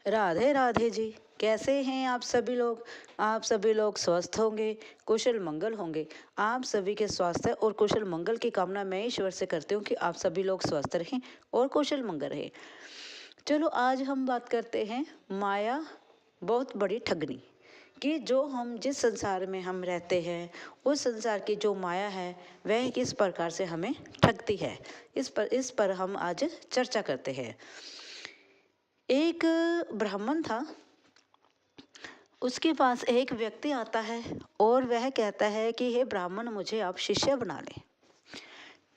राधे राधे जी। कैसे हैं आप सभी लोग। आप सभी लोग स्वस्थ होंगे, कुशल मंगल होंगे। आप सभी के स्वास्थ्य और कुशल मंगल की कामना मैं ईश्वर से करती हूँ कि आप सभी लोग स्वस्थ रहें और कुशल मंगल रहें। चलो आज हम बात करते हैं माया बहुत बड़ी ठगनी कि जो हम जिस संसार में हम रहते हैं उस संसार की जो माया है वह किस प्रकार से हमें ठगती है। इस पर हम आज चर्चा करते हैं। एक ब्राह्मण था, उसके पास एक व्यक्ति आता है और वह कहता है कि हे ब्राह्मण, मुझे आप शिष्य बना लें।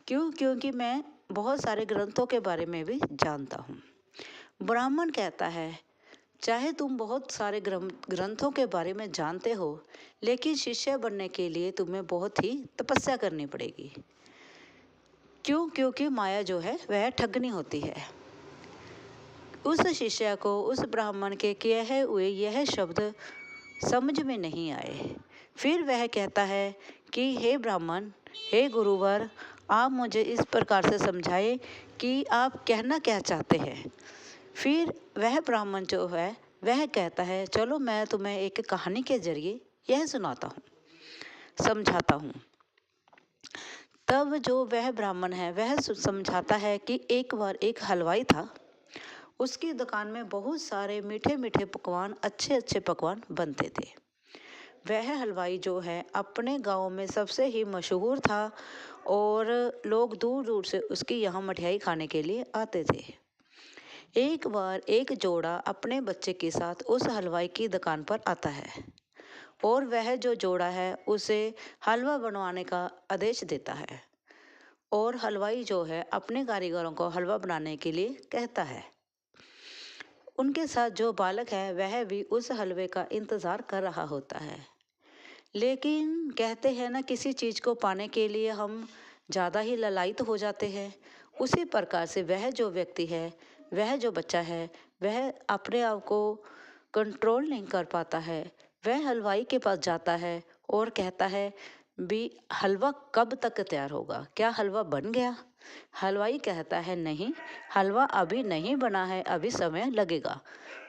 क्यों? क्योंकि मैं बहुत सारे ग्रंथों के बारे में भी जानता हूँ। ब्राह्मण कहता है, चाहे तुम बहुत सारे ग्रंथों के बारे में जानते हो, लेकिन शिष्य बनने के लिए तुम्हें बहुत ही तपस्या करनी पड़ेगी। क्यों? क्योंकि माया जो है वह ठगनी होती है। उस शिष्य को उस ब्राह्मण के कहे हुए यह शब्द समझ में नहीं आए। फिर वह कहता है कि हे ब्राह्मण, हे गुरुवर, आप मुझे इस प्रकार से समझाए कि आप कहना क्या चाहते हैं। फिर वह ब्राह्मण जो है वह कहता है, चलो मैं तुम्हें एक कहानी के जरिए यह सुनाता हूँ, समझाता हूँ। तब जो वह ब्राह्मण है वह समझाता है कि एक बार एक हलवाई था। उसकी दुकान में बहुत सारे मीठे मीठे पकवान, अच्छे अच्छे पकवान बनते थे। वह हलवाई जो है अपने गांव में सबसे ही मशहूर था और लोग दूर दूर से उसकी यहाँ मिठाई खाने के लिए आते थे। एक बार एक जोड़ा अपने बच्चे के साथ उस हलवाई की दुकान पर आता है और वह जो जोड़ा है उसे हलवा बनवाने का आदेश देता है और हलवाई जो है अपने कारीगरों को हलवा बनाने के लिए कहता है। उनके साथ जो बालक है वह भी उस हलवे का इंतज़ार कर रहा होता है। लेकिन कहते हैं ना, किसी चीज़ को पाने के लिए हम ज़्यादा ही ललायत हो जाते हैं। उसी प्रकार से वह जो व्यक्ति है, वह जो बच्चा है, वह अपने आप को कंट्रोल नहीं कर पाता है। वह हलवाई के पास जाता है और कहता है, भी हलवा कब तक तैयार होगा? क्या हलवा बन गया? हलवाई कहता है, नहीं, हलवा अभी नहीं बना है, अभी समय लगेगा।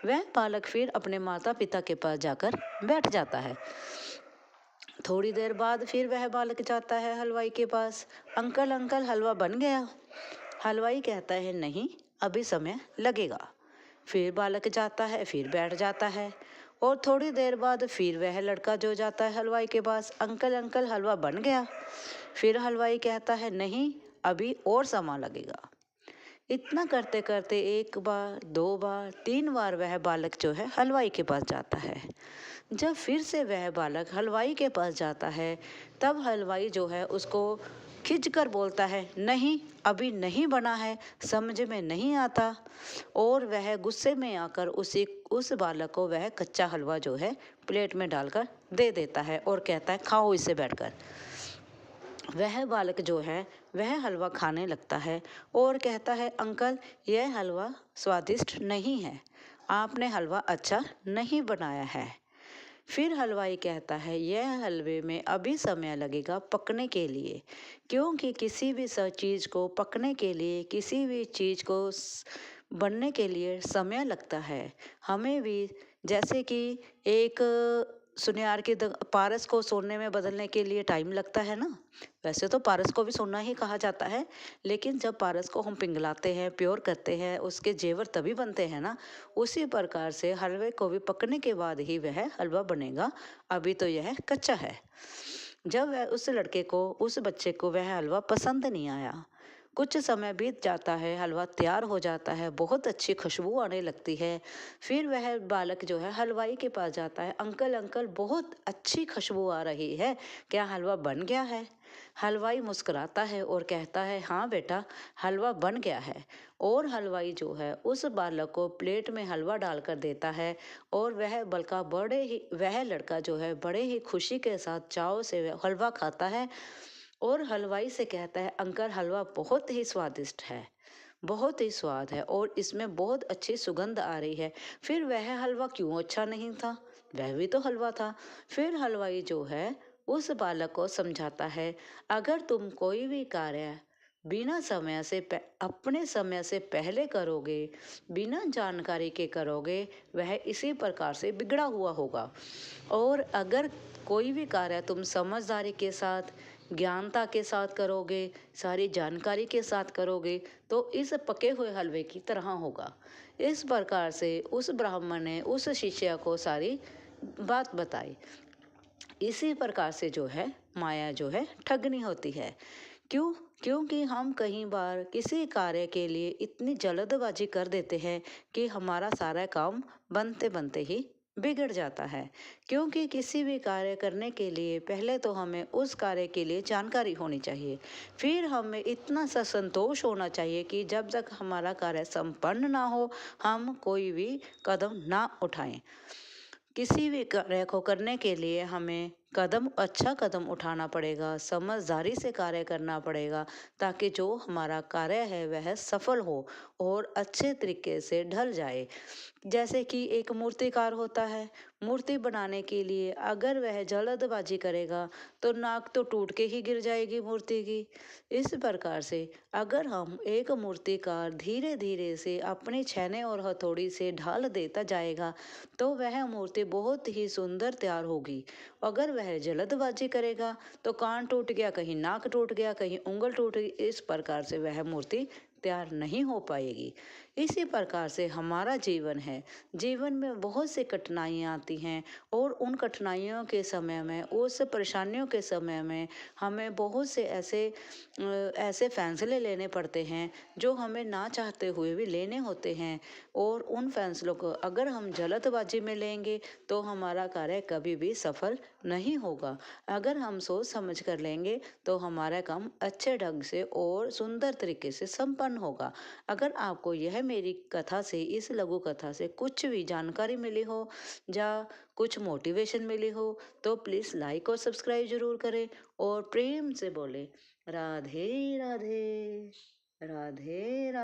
वह बालक फिर अपने माता पिता के पास जाकर बैठ जाता है। थोड़ी देर बाद फिर वह बालक जाता है हलवाई के पास, अंकल अंकल, हलवा बन गया? हलवाई कहता है, नहीं, अभी समय लगेगा। फिर बालक जाता है, फिर बैठ जाता है और थोड़ी देर बाद फिर वह लड़का जो जाता है हलवाई के पास, अंकल अंकल, हलवा बन गया? फिर हलवाई कहता है, नहीं, अभी और समय लगेगा। इतना करते करते एक बार, दो बार, तीन बार वह बालक जो है हलवाई के पास जाता है। जब फिर से वह बालक हलवाई के पास जाता है, तब हलवाई जो है उसको खिंच कर बोलता है, नहीं, अभी नहीं बना है, समझ में नहीं आता। और वह गुस्से में आकर उस बालक को वह कच्चा हलवा जो है प्लेट में डालकर दे देता है और कहता है, खाओ इसे बैठकर। वह बालक जो है वह हलवा खाने लगता है और कहता है, अंकल, यह हलवा स्वादिष्ट नहीं है, आपने हलवा अच्छा नहीं बनाया है। फिर हलवाई कहता है, यह हलवे में अभी समय लगेगा पकने के लिए, क्योंकि किसी भी चीज़ को पकने के लिए, किसी भी चीज़ को बनने के लिए समय लगता है। हमें भी जैसे कि एक सुनियार की पारस को सोने में बदलने के लिए टाइम लगता है ना, वैसे तो पारस को भी सोना ही कहा जाता है, लेकिन जब पारस को हम पिघलाते हैं, प्योर करते हैं, उसके जेवर तभी बनते हैं ना। उसी प्रकार से हलवे को भी पकने के बाद ही वह हलवा बनेगा, अभी तो यह कच्चा है। जब वह उस लड़के को, उस बच्चे को वह हलवा पसंद नहीं आया। कुछ समय बीत जाता है, हलवा तैयार हो जाता है, बहुत अच्छी खुशबू आने लगती है। फिर वह बालक जो है हलवाई के पास जाता है, अंकल अंकल, बहुत अच्छी खुशबू आ रही है, क्या हलवा बन गया है? हलवाई मुस्कुराता है और कहता है, हाँ बेटा, हलवा बन गया है। और हलवाई जो है उस बालक को प्लेट में हलवा डालकर देता है और वह लड़का जो है बड़े ही खुशी के साथ चाव से हलवा खाता है और हलवाई से कहता है, अंकल, हलवा बहुत ही स्वादिष्ट है, बहुत ही स्वाद है और इसमें बहुत अच्छी सुगंध आ रही है। फिर वह हलवा क्यों अच्छा नहीं था? वह भी तो हलवा था। फिर हलवाई जो है उस बालक को समझाता है, अगर तुम कोई भी कार्य अपने समय से पहले करोगे, बिना जानकारी के करोगे, वह इसी प्रकार से बिगड़ा हुआ होगा। और अगर कोई भी कार्य तुम समझदारी के साथ, ज्ञानता के साथ करोगे, सारी जानकारी के साथ करोगे, तो इस पके हुए हलवे की तरह होगा। इस प्रकार से उस ब्राह्मण ने उस शिष्य को सारी बात बताई। इसी प्रकार से जो है माया जो है ठगनी होती है। क्यों? क्योंकि हम कई बार किसी कार्य के लिए इतनी जल्दबाजी कर देते हैं कि हमारा सारा काम बनते बनते ही बिगड़ जाता है। क्योंकि किसी भी कार्य करने के लिए पहले तो हमें उस कार्य के लिए जानकारी होनी चाहिए। फिर हमें इतना सा संतोष होना चाहिए कि जब तक हमारा कार्य संपन्न ना हो, हम कोई भी कदम ना उठाएं। किसी भी कार्य को करने के लिए हमें अच्छा कदम उठाना पड़ेगा, समझदारी से कार्य करना पड़ेगा, ताकि जो हमारा कार्य है वह सफल हो और अच्छे तरीके से ढल जाए। जैसे कि एक मूर्तिकार होता है, मूर्ति बनाने के लिए अगर वह जल्दबाजी करेगा तो नाक तो टूट के ही गिर जाएगी मूर्ति की। इस प्रकार से अगर हम एक मूर्तिकार धीरे धीरे से अपने छेने और हथौड़ी से ढाल देता जाएगा तो वह मूर्ति बहुत ही सुंदर तैयार होगी। अगर वह जल्दबाजी करेगा तो कान टूट गया, कहीं नाक टूट गया, कहीं उंगल टूट गई, इस प्रकार से वह मूर्ति तैयार नहीं हो पाएगी। इसी प्रकार से हमारा जीवन है। जीवन में बहुत सी कठिनाइयाँ आती हैं और उन कठिनाइयों के समय में, उस परेशानियों के समय में हमें बहुत से ऐसे फैसले लेने पड़ते हैं जो हमें ना चाहते हुए भी लेने होते हैं। और उन फैसलों को अगर हम जल्दबाजी में लेंगे तो हमारा कार्य कभी भी सफल नहीं होगा। अगर हम सोच समझ कर लेंगे तो हमारा काम अच्छे ढंग से और सुंदर तरीके से संपन्न होगा। अगर आपको यह मेरी कथा से, इस लघु कथा से कुछ भी जानकारी मिली हो या कुछ मोटिवेशन मिली हो तो प्लीज़ लाइक और सब्सक्राइब जरूर करें और प्रेम से बोले राधे राधे, राधे राधे।